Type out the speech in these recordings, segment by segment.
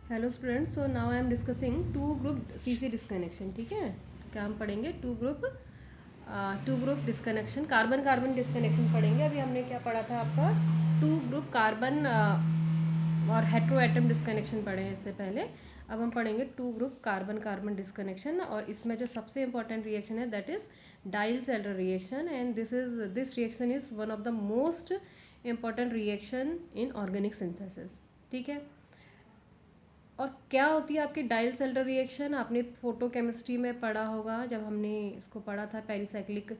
Hello students, so now I am discussing two group C C disconnection. ठीक है, तो क्या हम पढ़ेंगे two group disconnection, carbon carbon disconnection पढ़ेंगे। अभी हमने क्या पढ़ा था आपका टू ग्रुप कार्बन और हेट्रो एटम डिस्कनेक्शन पढ़े हैं इससे पहले। अब हम पढ़ेंगे two group carbon carbon disconnection, और इसमें जो सबसे इंपॉर्टेंट रिएक्शन है दैट इज डाइल सेलर reaction, and this reaction is one of the most important reaction in organic synthesis. ठीक है, और क्या होती है आपकी डाइल सेलर रिएक्शन? आपने फोटोकेमिस्ट्री में पढ़ा होगा, जब हमने इसको पढ़ा था पेरिसाइक्लिक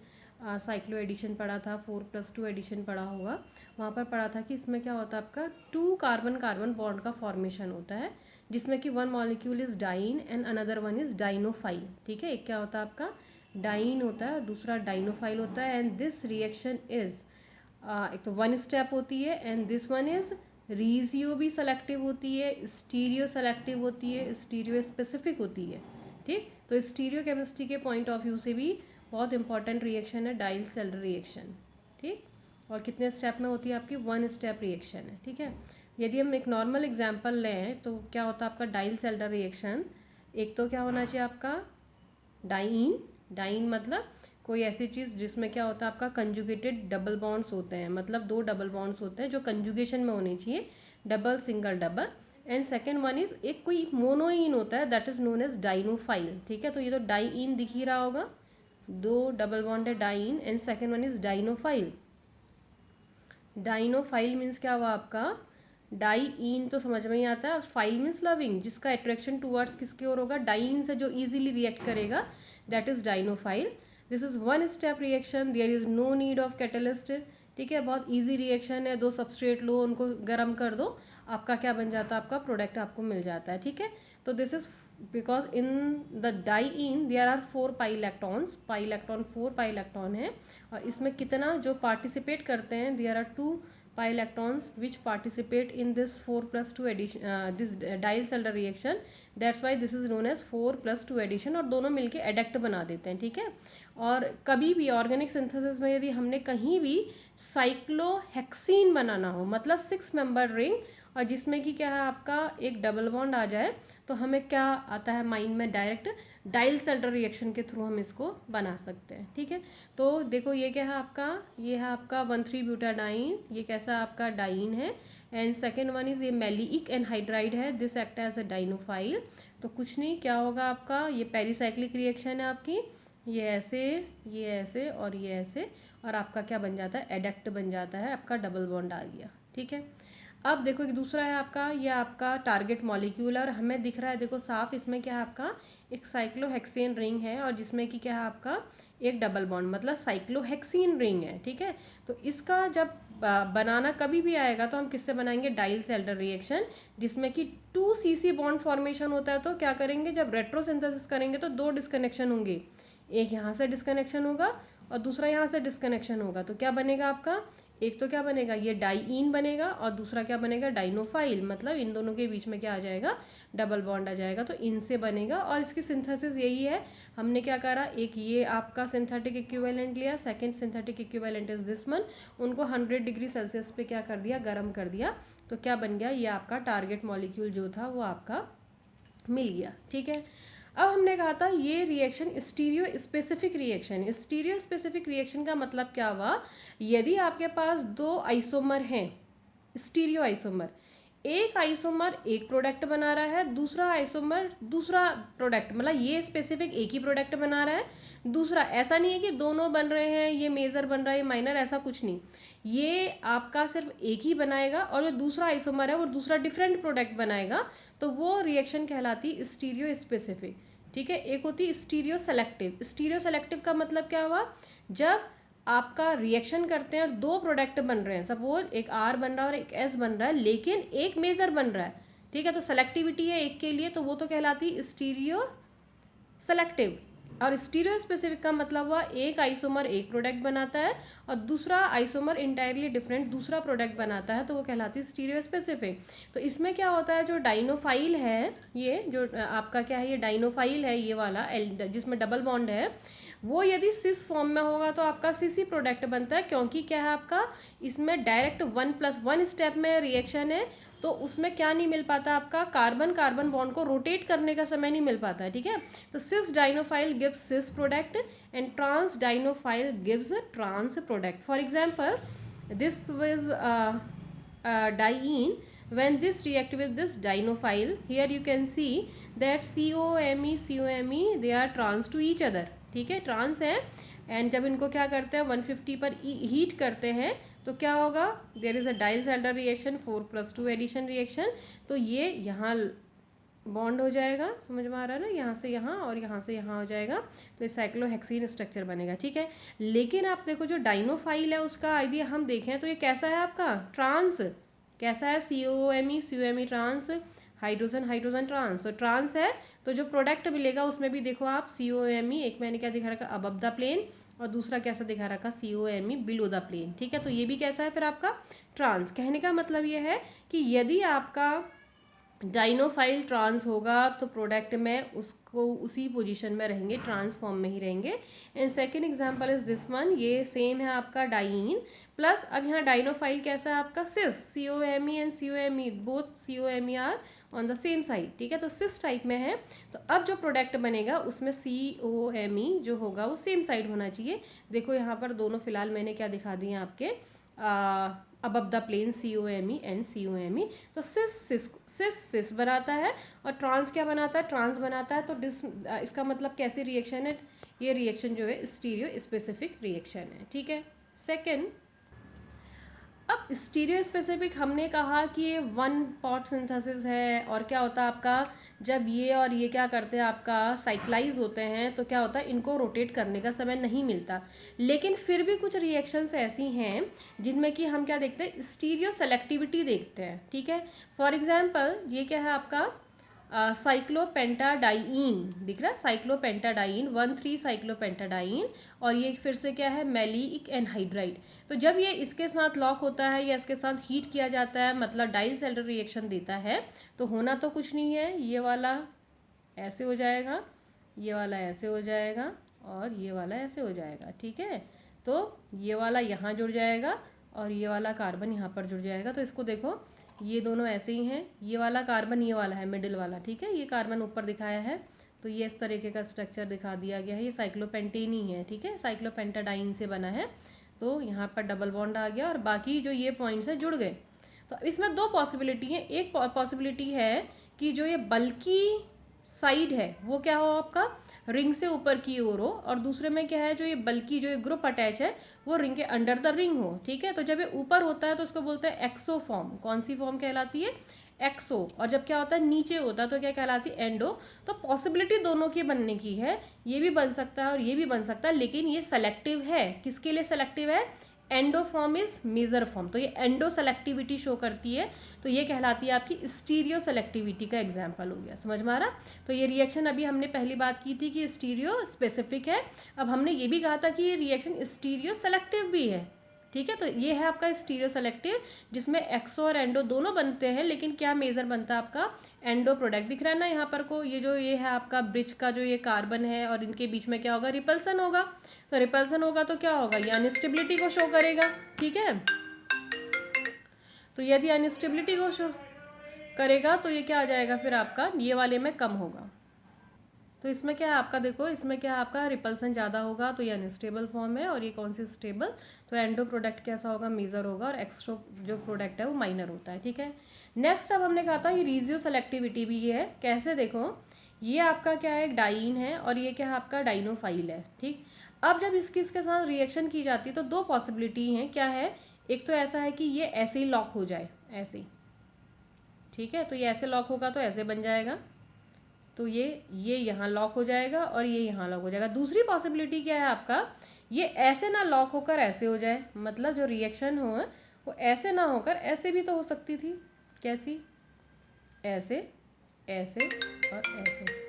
साइक्लो एडिशन पढ़ा था, 4+2 एडिशन पढ़ा होगा। वहाँ पर पढ़ा था कि इसमें क्या होता है आपका टू कार्बन कार्बन बॉन्ड का फॉर्मेशन होता है, जिसमें कि one molecule is diene and another one is dienophile. ठीक है, एक क्या होता है आपका डाइन होता है और दूसरा डाइनोफाइल होता है, एंड दिस रिएक्शन इज एक तो वन स्टेप होती है, and this one is regio भी सेलेक्टिव होती है, स्टीरियो सेलेक्टिव होती है, स्टीरियो स्पेसिफिक होती है। ठीक, तो स्टीरियो केमिस्ट्री के पॉइंट ऑफ व्यू से भी बहुत इंपॉर्टेंट रिएक्शन है डाइल सेलर रिएक्शन। ठीक, और कितने स्टेप में होती है आपकी? वन स्टेप रिएक्शन है। ठीक है, यदि हम एक नॉर्मल एग्जांपल लें तो क्या होता है आपका डाइल सेलर रिएक्शन? एक तो क्या होना चाहिए आपका डाइन, डाइन मतलब कोई ऐसी चीज़ जिसमें क्या होता है आपका कंजुगेटेड डबल बॉन्ड्स होते हैं, मतलब दो डबल बॉन्ड्स होते हैं जो कंजुगेशन में होने चाहिए, double single double. And second one is एक कोई मोनोइन होता है that is known as dienophile. ठीक है, तो ये तो डाइइन दिख ही रहा होगा, दो डबल बॉन्ड है diene, and second one is dienophile. Dienophile means क्या हुआ आपका? डाइइन तो समझ में ही आता है, और फाइल मीन्स लविंग, जिसका अट्रैक्शन टूवर्ड्स किसकी ओर होगा? डाइन से, जो इजीली रिएक्ट करेगा, that is dienophile. This is one step reaction, there is no need of catalyst. ठीक है, बहुत इजी रिएक्शन है, दो सबस्ट्रेट लो, उनको गर्म कर दो, आपका क्या बन जाता है? आपका प्रोडक्ट आपको मिल जाता है। ठीक है, तो this is because in the diene there are 4 pi electrons, pi electron 4 pi electron है, और इसमें कितना जो पार्टिसिपेट करते हैं, there are 2 pi electrons which participate in this 4+2 addition, this diel cellular reaction. That's why this is known as 4+2 addition, और दोनों मिलके एडक्ट बना देते हैं। ठीक है, और कभी भी ऑर्गेनिक सिंथेसिस में यदि हमने कहीं भी साइक्लोहेक्सीन बनाना हो, मतलब 6 मेंबर रिंग, और जिसमें कि क्या है आपका एक डबल बॉन्ड आ जाए, तो हमें क्या आता है माइंड में? डायरेक्ट डाइल सेलर रिएक्शन के थ्रू हम इसको बना सकते हैं। ठीक है, तो देखो ये क्या है आपका? ये है आपका 1,3-ब्यूटाडाइन, ये कैसा आपका डाइन है, एंड सेकेंड वन इज ये मेलिक एनहाइड्राइड है, this act as a dienophile. तो कुछ नहीं, क्या होगा आपका? ये पेरिसाइक्लिक रिएक्शन है आपकी, ये ऐसे, ये ऐसे और ये ऐसे, और आपका क्या बन जाता है? एडक्ट बन जाता है, आपका डबल बॉन्ड आ गया। ठीक है, अब देखो एक दूसरा है आपका, ये आपका टारगेट मॉलिक्यूल, और हमें दिख रहा है देखो साफ, इसमें क्या है आपका एक साइक्लोहेक्सेन रिंग है, और जिसमें कि क्या है आपका एक डबल बॉन्ड, मतलब साइक्लोहेक्सीन रिंग है। ठीक है, तो इसका जब बनाना कभी भी आएगा तो हम किससे बनाएंगे? डाइल सेलर रिएक्शन, जिसमें कि 2 CC बॉन्ड फॉर्मेशन होता है। तो क्या करेंगे? जब रेट्रोसिंथेसिस करेंगे तो दो डिस्कनेक्शन होंगे, एक यहाँ से डिस्कनेक्शन होगा और दूसरा यहाँ से डिस्कनेक्शन होगा। तो क्या बनेगा आपका? एक तो क्या बनेगा? ये डाइइन बनेगा, और दूसरा क्या बनेगा? डाइनोफाइल, मतलब इन दोनों के बीच में क्या आ जाएगा? डबल बॉन्ड आ जाएगा, तो इनसे बनेगा। और इसकी सिंथेसिस यही है, हमने क्या करा, एक ये आपका सिंथेटिक इक्विवेलेंट लिया, second synthetic equivalent is this one, उनको 100 डिग्री सेल्सियस पे क्या कर दिया? गर्म कर दिया। तो क्या बन गया? ये आपका टारगेट मॉलिक्यूल जो था वो आपका मिल गया। ठीक है, अब हमने कहा था ये reaction stereo specific reaction. Stereo specific reaction का मतलब क्या हुआ? यदि आपके पास दो आइसोमर हैं, स्टीरियो आइसोमर, एक आइसोमर एक प्रोडक्ट बना रहा है, दूसरा आइसोमर दूसरा प्रोडक्ट, मतलब ये स्पेसिफिक एक ही प्रोडक्ट बना रहा है, दूसरा, ऐसा नहीं है कि दोनों बन रहे हैं, ये मेजर बन रहा है, ये माइनर, ऐसा कुछ नहीं, ये आपका सिर्फ एक ही बनाएगा, और जो दूसरा आइसोमर है वो दूसरा डिफरेंट प्रोडक्ट बनाएगा, तो वो रिएक्शन कहलाती स्टीरियो स्पेसिफिक। ठीक है, एक होती स्टीरियो सेलेक्टिव। स्टीरियो सेलेक्टिव का मतलब क्या हुआ? जब आपका रिएक्शन करते हैं और दो प्रोडक्ट बन रहे हैं, सपोज एक आर बन रहा है और एक एस बन रहा है, लेकिन एक मेजर बन रहा है। ठीक है, तो सेलेक्टिविटी है एक के लिए, तो वो तो कहलाती स्टीरियो सेलेक्टिव। और स्टीरियो स्पेसिफिक का मतलब हुआ एक आइसोमर एक प्रोडक्ट बनाता है और दूसरा आइसोमर इंटायरली डिफरेंट दूसरा प्रोडक्ट बनाता है, तो वो कहलाती है स्टीरियो स्पेसिफिक। तो इसमें क्या होता है, जो डाइनोफाइल है, ये जो आपका क्या है, ये डाइनोफाइल है, ये वाला जिसमें डबल बॉन्ड है, वो यदि सिस फॉर्म में होगा तो आपका सीसी प्रोडक्ट बनता है, क्योंकि क्या है आपका इसमें डायरेक्ट 1+1 स्टेप में रिएक्शन है, तो उसमें क्या नहीं मिल पाता आपका, कार्बन कार्बन बॉन्ड को रोटेट करने का समय नहीं मिल पाता है, ठीक है। तो cis dienophile gives cis product and trans dienophile gives trans product. For example, this was diene. When this react with this dienophile, here you can see that COMe they are trans to each other, ठीक है, trans है. And जब इनको क्या करते हैं 150 पर heat करते हैं तो क्या होगा, there is a Diels Alder reaction, 4+2 addition reaction. तो ये यहाँ बॉन्ड हो जाएगा, समझ में आ रहा है ना, यहाँ से यहाँ और यहाँ से यहाँ हो जाएगा. तो ये साइक्लोहेक्सीन स्ट्रक्चर बनेगा, ठीक है. लेकिन आप देखो जो डाइनोफाइल है उसका आइडिया हम देखें तो ये कैसा है आपका, ट्रांस. कैसा है, COMe trans, hydrogen hydrogen trans. तो ट्रांस है तो जो प्रोडक्ट मिलेगा उसमें भी देखो आप COMe, एक मैंने क्या दिखा रखा, अबव द प्लेन, और दूसरा कैसा दिखा रखा, COMe बिलो द प्लेन, ठीक है. तो ये भी कैसा है फिर आपका, ट्रांस. कहने का मतलब ये है कि यदि आपका डाइनोफाइल ट्रांस होगा तो प्रोडक्ट में उसको उसी पोजीशन में रहेंगे, ट्रांसफॉर्म में ही रहेंगे. And second example is this one, ये सेम है आपका डाइन प्लस, अब यहाँ डाइनोफाइल कैसा है आपका, cis. COMe and COMe both COMe are on the same side, ठीक है. तो सिस टाइप में है. तो अब जो प्रोडक्ट बनेगा उसमें COMe जो होगा वो सेम साइड होना चाहिए. देखो यहाँ पर दोनों फिलहाल मैंने क्या दिखा दिए आपके, above the plane COMe and COMe. तो सिस बनाता है और ट्रांस क्या बनाता है, ट्रांस बनाता है. तो इसका मतलब कैसे रिएक्शन है, ये रिएक्शन जो है स्टीरियो स्पेसिफिक रिएक्शन है, ठीक है. सेकेंड, अब स्टीरियो स्पेसिफिक हमने कहा कि ये वन पॉट सिंथेसिस है. और क्या होता है आपका, जब ये और ये क्या करते हैं आपका साइक्लाइज होते हैं तो क्या होता है, इनको रोटेट करने का समय नहीं मिलता. लेकिन फिर भी कुछ रिएक्शंस ऐसी हैं जिनमें कि हम क्या देखते हैं, स्टीरियो सेलेक्टिविटी देखते हैं, ठीक है. फॉर एग्जांपल ये क्या है आपका, साइक्लोपेंटाडाइन दिख रहा है, साइक्लोपेंटाडाइन 1,3 साइक्लोपेंटाडाइन. और ये फिर से क्या है, मैलिक एनहाइड्राइड. तो जब ये इसके साथ लॉक होता है या इसके साथ हीट किया जाता है, मतलब डाइलसैल्डर रिएक्शन देता है, तो होना तो कुछ नहीं है, ये वाला ऐसे हो जाएगा, ये वाला ऐसे हो जाएगा और ये वाला ऐसे हो जाएगा, ठीक है. तो ये वाला यहाँ जुड़ जाएगा और ये वाला कार्बन यहाँ पर जुड़ जाएगा. तो इसको देखो, ये दोनों ऐसे ही हैं, ये वाला कार्बन ये वाला है मिडिल वाला, ठीक है. ये कार्बन ऊपर दिखाया है तो ये इस तरीके का स्ट्रक्चर दिखा दिया गया है. ये साइक्लोपेंटेन ही है, ठीक है, साइक्लोपेंटाडाइन से बना है. तो यहाँ पर डबल बॉन्ड आ गया और बाकी जो ये पॉइंट्स हैं जुड़ गए. तो इसमें दो पॉसिबिलिटी है. एक पॉसिबिलिटी है कि जो ये बल्कि साइड है वो क्या हो आपका, रिंग से ऊपर की ओर हो, और दूसरे में क्या है, जो ये बल्कि जो ये ग्रुप अटैच है वो रिंग के अंडर द रिंग हो, ठीक है. तो जब ये ऊपर होता है तो उसको बोलते हैं एक्सो फॉर्म. कौन सी फॉर्म कहलाती है, एक्सो. और जब क्या होता है नीचे होता है तो क्या कहलाती है, एंडो. तो पॉसिबिलिटी दोनों की बनने की है, ये भी बन सकता है और ये भी बन सकता है, लेकिन ये सेलेक्टिव है. किसके लिए सेलेक्टिव है, endo form is major form. तो ये एंडो सेलेक्टिविटी शो करती है. तो ये कहलाती है आपकी स्टीरियो सेलेक्टिविटी का एग्जाम्पल हो गया, समझ में आ रहा. तो ये रिएक्शन अभी हमने पहली बात की थी कि स्टीरियो स्पेसिफिक है. अब हमने ये भी कहा था कि ये रिएक्शन स्टीरियो सेलेक्टिव भी है, ठीक है. तो ये है आपका स्टीरियो सेलेक्टिव जिसमें एक्सो और एंडो दोनों बनते हैं, लेकिन क्या मेजर बनता है आपका, एंडो प्रोडक्ट. दिख रहा है ना यहाँ पर को, ये जो ये है आपका ब्रिज का जो ये कार्बन है और इनके बीच में क्या होगा, रिपल्सन होगा. तो रिपल्सन होगा तो क्या होगा, ये अनस्टेबिलिटी को शो करेगा, ठीक है. तो यदि अनस्टेबिलिटी को शो करेगा तो ये क्या आ जाएगा फिर आपका, ये वाले में कम होगा. तो इसमें क्या है आपका, देखो इसमें क्या है आपका, रिपल्सन ज़्यादा होगा तो ये अनस्टेबल फॉर्म है, और ये कौन सी स्टेबल. तो एंडो प्रोडक्ट कैसा होगा, मेजर होगा, और एक्स्ट्रो जो प्रोडक्ट है वो माइनर होता है, ठीक है. नेक्स्ट अब हमने कहा था ये रीजियो सेलेक्टिविटी भी है. कैसे, देखो ये आपका क्या है, एक डाइन है और ये क्या है आपका डाइनोफाइल है, ठीक. अब जब इसके साथ रिएक्शन की जाती है तो दो पॉसिबिलिटी हैं. क्या है, एक तो ऐसा है कि ये ऐसे ही लॉक हो जाए, ऐसे ही, ठीक है. तो ये ऐसे लॉक होगा तो ऐसे बन जाएगा, तो ये यहाँ लॉक हो जाएगा और ये यहाँ लॉक हो जाएगा. दूसरी पॉसिबिलिटी क्या है आपका, ये ऐसे ना लॉक होकर ऐसे हो जाए, मतलब जो रिएक्शन हो वो ऐसे ना होकर ऐसे भी तो हो सकती थी. कैसी, ऐसे, ऐसे और ऐसे.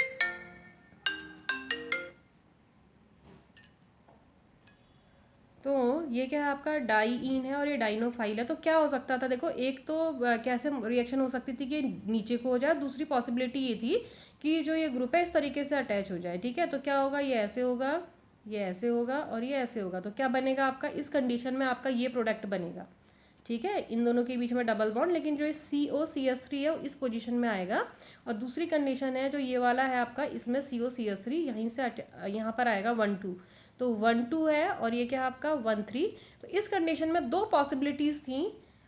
तो ये क्या है आपका, डाइईन है और ये डाइनोफाइल है. तो क्या हो सकता था, देखो एक तो कैसे रिएक्शन हो सकती थी कि नीचे को हो जाए. दूसरी पॉसिबिलिटी ये थी कि जो ये ग्रुप है इस तरीके से अटैच हो जाए, ठीक है. तो क्या होगा, ये ऐसे होगा, ये ऐसे होगा और ये ऐसे होगा. तो क्या बनेगा आपका, इस कंडीशन में आपका ये प्रोडक्ट बनेगा, ठीक है, इन दोनों के बीच में डबल बॉन्ड, लेकिन जो COCH3 है इस पोजीशन में आएगा। और दूसरी कंडीशन है जो ये वाला है आपका, इसमें COCH3 यहीं से यहाँ पर आएगा 1 2, तो 1 2 है और ये क्या है आपका 1 3। तो इस कंडीशन में दो पॉसिबिलिटीज़ थी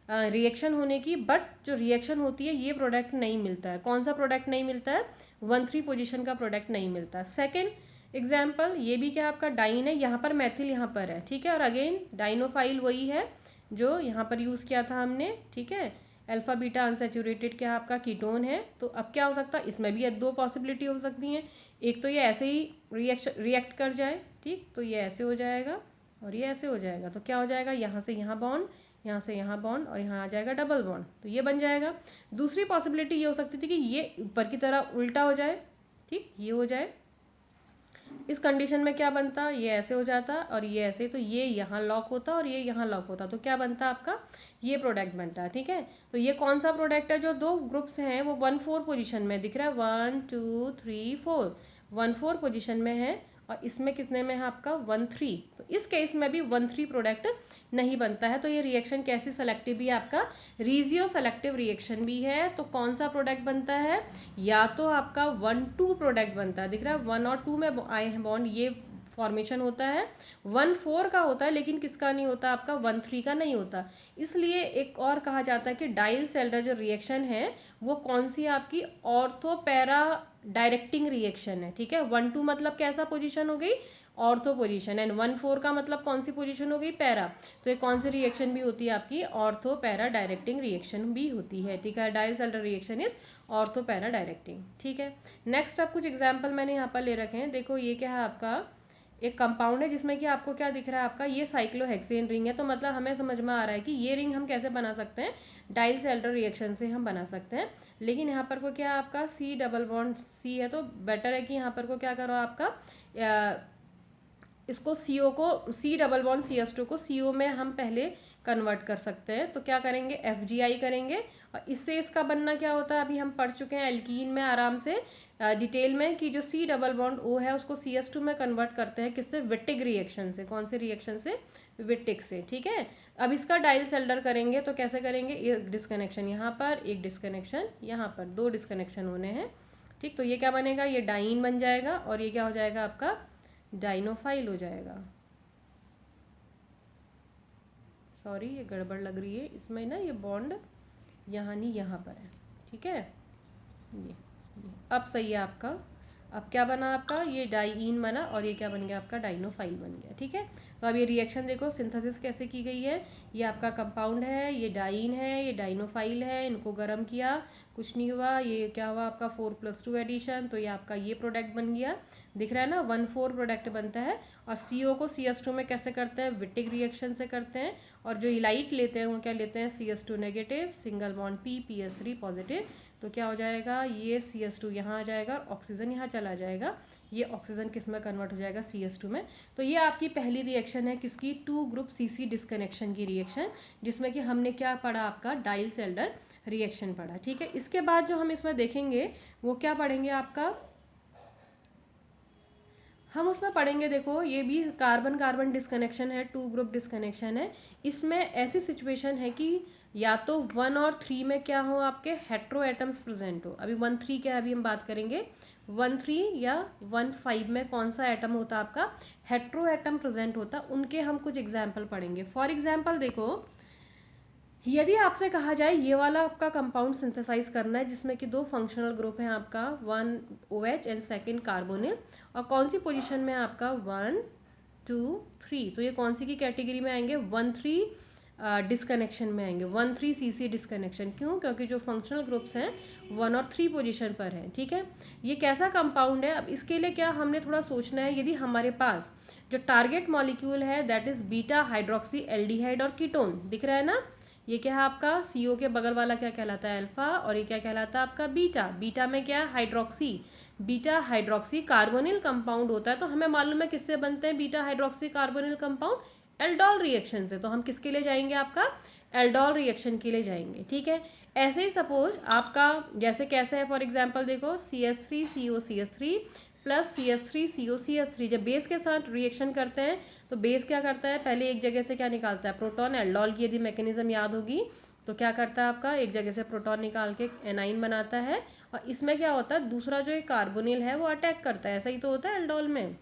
रिएक्शन होने की, बट जो रिएक्शन होती है ये प्रोडक्ट नहीं मिलता है। कौन सा प्रोडक्ट नहीं मिलता है? 1 3 पोजीशन का प्रोडक्ट नहीं मिलता। सेकेंड एग्जाम्पल, ये भी क्या आपका डाइन है, यहाँ पर मैथिल यहाँ पर है, ठीक है, और अगेन डाइनोफाइल वही है जो यहाँ पर यूज़ किया था हमने, ठीक है। अल्फा बीटा अनसेचुरेटेड क्या आपका कीटोन है। तो अब क्या हो सकता है, इसमें भी दो पॉसिबिलिटी हो सकती हैं। एक तो ये ऐसे ही रिएक्ट कर जाए, ठीक, तो ये ऐसे हो जाएगा और ये ऐसे हो जाएगा, तो क्या हो जाएगा, यहाँ से यहाँ बॉन्ड, यहाँ से यहाँ बॉन्ड, और यहाँ आ जाएगा डबल बॉन्ड, तो ये बन जाएगा। दूसरी पॉसिबिलिटी ये हो सकती थी कि ये ऊपर की तरह उल्टा हो जाए, ठीक, ये हो जाए। इस कंडीशन में क्या बनता, ये ऐसे हो जाता और ये ऐसे, तो ये यहाँ लॉक होता और ये यहाँ लॉक होता, तो क्या बनता आपका, ये प्रोडक्ट बनता है, ठीक है। तो ये कौन सा प्रोडक्ट है, जो दो ग्रुप्स हैं वो 1 4 पोजीशन में दिख रहा है, 1 2 3 4, 1 4 पोजीशन में है, और इसमें कितने में है आपका 1 3। तो इस केस में भी 1 3 प्रोडक्ट नहीं बनता है। तो ये रिएक्शन कैसी सेलेक्टिव भी आपका रीजियो सेलेक्टिव रिएक्शन भी है। तो कौन सा प्रोडक्ट बनता है, या तो आपका 1 2 प्रोडक्ट बनता है, दिख रहा है 1 और 2 में आए हैं बॉन्ड, ये फॉर्मेशन होता है। 1 4 का होता है, लेकिन किसका नहीं होता आपका 1 3 का नहीं होता। इसलिए एक और कहा जाता है कि डाइल सेल्डर जो रिएक्शन है वो कौन सी आपकी ऑर्थो पैरा डायरेक्टिंग रिएक्शन है, ठीक है। 1 2 मतलब कैसा पोजीशन हो गई, ऑर्थो पोजीशन, एंड 1 4 का मतलब कौन सी पोजीशन हो गई, पैरा। तो ये कौन सी रिएक्शन भी होती है आपकी, ऑर्थो पैरा डायरेक्टिंग रिएक्शन भी होती है, ठीक है। Diels Alder reaction is ortho para directing, ठीक है। नेक्स्ट अब कुछ एग्जाम्पल मैंने यहाँ पर ले रखे हैं। देखो ये क्या है आपका, एक कंपाउंड है जिसमें कि आपको क्या दिख रहा है आपका, ये साइक्लोहेक्सेन रिंग है। तो मतलब हमें समझ में आ रहा है कि ये रिंग हम कैसे बना सकते हैं, डाइल सेल्डर रिएक्शन से हम बना सकते हैं। लेकिन यहाँ पर को क्या है आपका C डबल बॉन्ड C है, तो बेटर है कि यहाँ पर को क्या करो आपका इसको CO को C डबल बॉन्ड CH2 को CO में हम पहले कन्वर्ट कर सकते हैं। तो क्या करेंगे, FGI करेंगे, और इससे इसका बनना क्या होता है अभी हम पढ़ चुके हैं एल्कीन में आराम से डिटेल में, कि जो C डबल बॉन्ड O है उसको CH2 में कन्वर्ट करते हैं, किससे, विट्टिग रिएक्शन से। कौन से रिएक्शन से, विट्टिग से, ठीक है। अब इसका डाइल सेल्डर करेंगे तो कैसे करेंगे, एक डिस्कनेक्शन यहाँ पर, एक डिस्कनेक्शन यहाँ पर, दो डिस्कनेक्शन होने हैं, ठीक। तो ये क्या बनेगा, ये डाइन बन जाएगा, और ये क्या हो जाएगा आपका डाइनोफाइल हो जाएगा। सॉरी ये गड़बड़ लग रही है इसमें ना, ये बॉन्ड यहाँ नहीं यहाँ पर है, ठीक है। ये अब सही है आपका। अब क्या बना आपका, ये डाइईन बना, और ये क्या बन गया आपका, डाइनोफाइल बन गया, ठीक है। तो अब ये रिएक्शन देखो, सिंथेसिस कैसे की गई है। ये आपका कंपाउंड है, ये डाइन है, ये डाइनोफाइल है, इनको गर्म किया, कुछ नहीं हुआ, ये क्या हुआ आपका 4+2 एडिशन, तो ये आपका ये प्रोडक्ट बन गया, दिख रहा है ना, 1 4 प्रोडक्ट बनता है। और CO को CH2 में कैसे करते हैं, विट्टिग रिएक्शन से करते हैं। और जो इलाइट लेते हैं वो क्या लेते हैं, CH2 negative, single bond P PS3 positive. तो क्या हो जाएगा, ये CH2 यहाँ आ जाएगा, ऑक्सीजन यहाँ चला जाएगा, ये ऑक्सीजन किस में कन्वर्ट हो जाएगा, CH2 में। तो ये आपकी पहली रिएक्शन है किसकी, 2 ग्रुप CC डिस्कनेक्शन की रिएक्शन, जिसमें कि हमने क्या पढ़ा आपका, डाइल सेल्डर रिएक्शन पढ़ा, ठीक है। इसके बाद जो हम इसमें देखेंगे वो क्या पढ़ेंगे आपका, हम उसमें पढ़ेंगे, देखो ये भी कार्बन कार्बन डिस्कनेक्शन है, 2 ग्रुप डिस्कनेक्शन है। इसमें ऐसी सिचुएशन है कि या तो 1 और 3 में क्या हो, आपके हेट्रो एटम्स प्रेजेंट हो। अभी 1 3 क्या है अभी हम बात करेंगे, 1 3 या 1 5 में कौन सा एटम होता आपका, हेट्रो एटम प्रेजेंट होता। उनके हम कुछ एग्जाम्पल पढ़ेंगे। फॉर एग्जाम्पल देखो, यदि आपसे कहा जाए ये वाला आपका कंपाउंड सिंथेसाइज करना है जिसमें कि 2 फंक्शनल ग्रुप हैं आपका, 1 OH एंड सेकेंड कार्बोनिल, और कौन सी पोजीशन में आपका 1 2 3, तो ये कौन सी की कैटेगरी में आएंगे, 1 3 डिस्कनेक्शन में आएंगे, 1 3 CC डिस्कनेक्शन। क्यों, क्योंकि जो फंक्शनल ग्रुप्स हैं 1 और 3 पोजीशन पर हैं, ठीक है। ये कैसा कंपाउंड है, अब इसके लिए क्या हमने थोड़ा सोचना है। यदि हमारे पास जो टारगेट मॉलिक्यूल है that is beta hydroxy aldehyde और कीटोन, दिख रहा है ना, ये क्या है आपका, CO के बगल वाला क्या कहलाता है, अल्फा, और ये क्या कहलाता है आपका बीटा। बीटा में क्या है, hydroxy, beta hydroxy carbonyl compound होता है। तो हमें मालूम है किससे बनते हैं beta hydroxy carbonyl compound, aldol reaction से। तो हम किसके लिए जाएंगे, आपका एल्डोल रिएक्शन के लिए जाएंगे, ठीक है। ऐसे ही सपोज आपका जैसे कैसे है, फॉर एग्जाम्पल देखो CH3 CO CH3 plus CH3COCH3। जब बेस के साथ रिएक्शन करते हैं तो बेस क्या करता है, पहले एक जगह से क्या निकालता है, प्रोटॉन। एल्डोल की यदि मैकेनिज्म याद होगी तो क्या करता है आपका, एक जगह से प्रोटॉन निकाल के एनाइन बनाता है, और इसमें क्या होता है, दूसरा जो एक कार्बोनिल है वो अटैक करता है। ऐसा ही तो होता है एल्डोल में।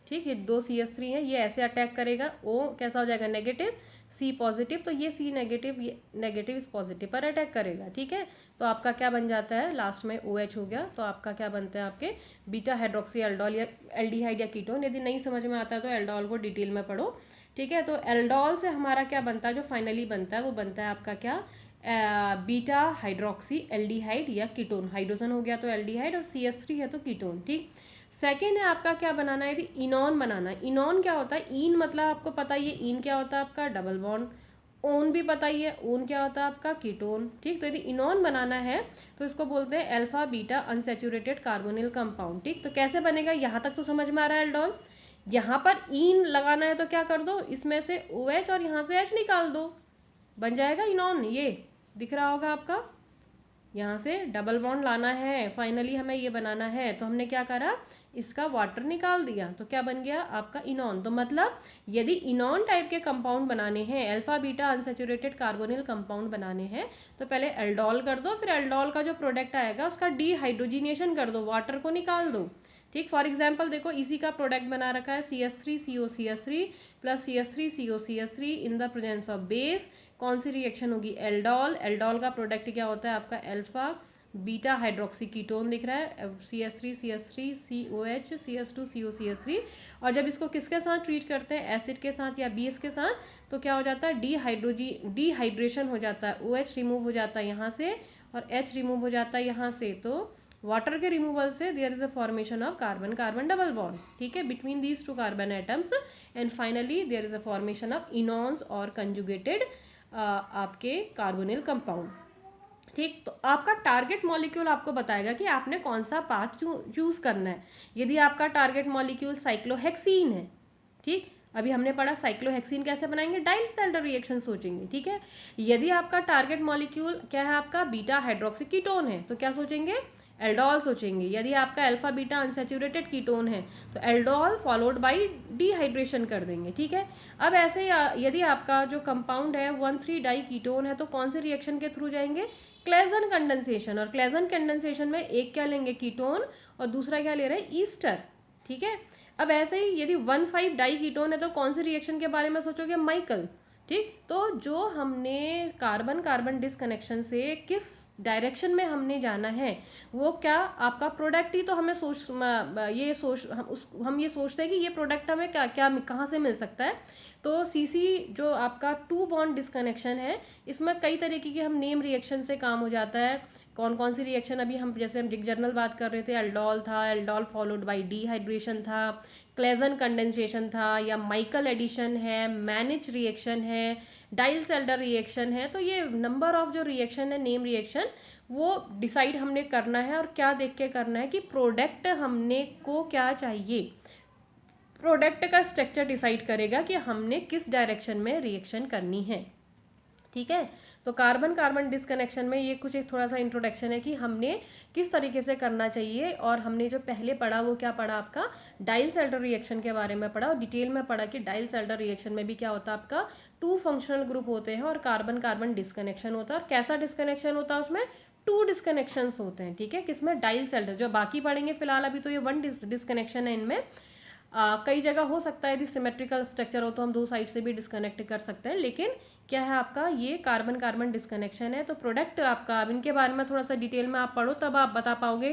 ठीक है, 2 CH3 है, ये ऐसे अटैक करेगा, O कैसा हो जाएगा, नेगेटिव, C पॉजिटिव, तो ये C नेगेटिव, ये नेगेटिव इस पॉजिटिव पर अटैक करेगा। ठीक है, तो आपका क्या बन जाता है, लास्ट में OH हो गया, तो आपका क्या बनते हैं आपके बीटा हाइड्रोक्सी एल्डोल या एल्डिहाइड या कीटोन। यदि नहीं समझ में आता है तो एल्डोल को डिटेल में पढ़ो। ठीक है, तो एल्डोल से हमारा क्या बनता है, जो फाइनली बनता है वो बनता है आपका क्या, बीटा हाइड्रोक्सी एल्डिहाइड या कीटोन। हाइड्रोजन हो गया तो एल्डिहाइड, और CH3 है तो कीटोन। ठीक, सेकेंड है आपका क्या बनाना है, यदि इनॉन बनाना है। इनॉन क्या होता है, इन मतलब आपको पता ही है, इन क्या होता है आपका डबल बॉन्ड। ओन भी पता ही है, ओन क्या होता है आपका कीटोन। ठीक, तो यदि इनॉन बनाना है तो इसको बोलते हैं alpha beta unsaturated carbonyl compound. ठीक, तो कैसे बनेगा, यहाँ तक तो समझ में आ रहा है एल्डोल। यहाँ पर इन लगाना है तो क्या कर दो, इसमें से OH और यहाँ से H निकाल दो, बन जाएगा इनॉन। ये दिख रहा होगा आपका, यहाँ से डबल बॉन्ड लाना है, फाइनली हमें ये बनाना है, तो हमने क्या करा, इसका वाटर निकाल दिया, तो क्या बन गया आपका इनॉन। तो मतलब यदि इनॉन टाइप के कंपाउंड बनाने हैं, alpha beta unsaturated carbonyl compound बनाने हैं, तो पहले एल्डोल कर दो, फिर एल्डोल का जो प्रोडक्ट आएगा उसका डीहाइड्रोजिनेशन कर दो, वाटर को निकाल दो। ठीक, फॉर एग्जाम्पल देखो, इसी का प्रोडक्ट बना रखा है CH3COCH3 plus CH3COCH3 in the presence of base. कौन सी रिएक्शन होगी, एल्डोल। एल्डोल का प्रोडक्ट क्या होता है आपका अल्फा बीटा हाइड्रोक्सी कीटोन दिख रहा है, CH3CH3 COH CH2COCH3। और जब इसको किसके साथ ट्रीट करते हैं, एसिड के साथ या बेस के साथ, तो क्या हो जाता है, डीहाइड्रेशन हो जाता है, OH रिमूव हो जाता है यहाँ से और H रिमूव हो जाता है यहाँ से। तो वाटर के रिमूवल से there is a formation of carbon carbon double bond. ठीक है, between these two carbon atoms, and finally there is a formation of enones और कंजुगेटेड आपके कार्बोनिल कंपाउंड। ठीक, तो आपका टारगेट मॉलिक्यूल आपको बताएगा कि आपने कौन सा पाथ चूज करना है। यदि आपका टारगेट मॉलिक्यूल साइक्लोहेक्सीन है, ठीक, अभी हमने पढ़ा साइक्लोहेक्सीन कैसे बनाएंगे, डाइल सेल्डर रिएक्शन सोचेंगे। ठीक है, यदि आपका टारगेट मॉलिक्यूल क्या है, आपका बीटा हाइड्रोक्सी कीटोन है, तो क्या सोचेंगे, एल्डोल सोचेंगे। यदि आपका अल्फा बीटा अनसैचुरेटेड कीटोन है तो एल्डोल फॉलोड बाय डिहाइड्रेशन कर देंगे। ठीक है, अब ऐसे यदि आपका जो कंपाउंड है 1,3 डाई कीटोन है, तो कौन से रिएक्शन के थ्रू जाएंगे, क्लेजन कंडेंसेशन। और क्लेजन कंडेंसेशन में एक क्या लेंगे, कीटोन, और दूसरा क्या ले रहे हैं, ईस्टर। ठीक है, अब ऐसे ही यदि 1,5 डाई कीटोन है तो कौन से रिएक्शन के बारे में सोचोगे, माइकल। ठीक, तो जो हमने कार्बन कार्बन डिसकनेक्शन से किस डायरेक्शन में हमने जाना है, वो क्या आपका प्रोडक्ट ही तो हमें हम ये सोचते हैं कि ये प्रोडक्ट हमें क्या क्या कहाँ से मिल सकता है। तो CC जो आपका 2 बॉन्ड डिसकनेक्शन है, इसमें कई तरीके की हम नेम रिएक्शन से काम हो जाता है। कौन कौन सी रिएक्शन, अभी हम जैसे हम डिक जर्नल बात कर रहे थे, एल्डोल था, एल्डोल फॉलोड बाय डिहाइड्रेशन था, क्लेजन कंडेंसेशन था, या माइकल एडिशन है, मैनिच रिएक्शन है, डाइल सेल्डर रिएक्शन है। तो ये नंबर ऑफ जो रिएक्शन है, नेम रिएक्शन, वो डिसाइड हमने करना है, और क्या देख के करना है कि प्रोडक्ट हमने को क्या चाहिए। प्रोडक्ट का स्ट्रक्चर डिसाइड करेगा कि हमने किस डायरेक्शन में रिएक्शन करनी है। ठीक है, तो कार्बन कार्बन डिसकनेक्शन में ये कुछ एक थोड़ा सा इंट्रोडक्शन है कि हमने किस तरीके से करना चाहिए। और हमने जो पहले पढ़ा वो क्या पढ़ा, आपका डाइल सेल्डर रिएक्शन के बारे में पढ़ा, और डिटेल में पढ़ा कि डाइल सेल्डर रिएक्शन में भी क्या होता है, आपका 2 फंक्शनल ग्रुप होते हैं और कार्बन कार्बन डिसकनेक्शन होता है। और कैसा डिसकनेक्शन होता है, उसमें 2 डिसकनेक्शंस होते हैं। ठीक है, किसमें, डाइल सेल्डर। जो बाकी पढ़ेंगे फिलहाल, अभी तो ये 1 डिसकनेक्शन है इनमें। कई जगह हो सकता है यदि सिमेट्रिकल स्ट्रक्चर हो तो हम 2 साइड से भी डिस्कनेक्ट कर सकते हैं, लेकिन क्या है आपका ये कार्बन कार्बन डिस्कनेक्शन है। तो प्रोडक्ट आपका, अब इनके बारे में थोड़ा सा डिटेल में आप पढ़ो, तब आप बता पाओगे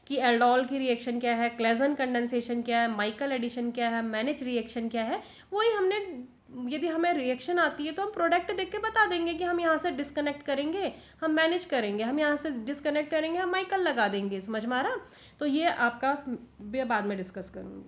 कि एल्डोल की रिएक्शन क्या है, क्लेजन कंडेंसेशन क्या है, माइकल एडिशन क्या है, मैनिच रिएक्शन क्या है। वही हमने, यदि हमें रिएक्शन आती है तो हम प्रोडक्ट देख के बता देंगे कि हम यहाँ से डिस्कनेक्ट करेंगे, हम मैनेज करेंगे, हम यहाँ से डिस्कनेक्ट करेंगे, हम माइकल लगा देंगे। समझ में आ रहा, तो ये आपका बाद में डिस्कस करूँगी।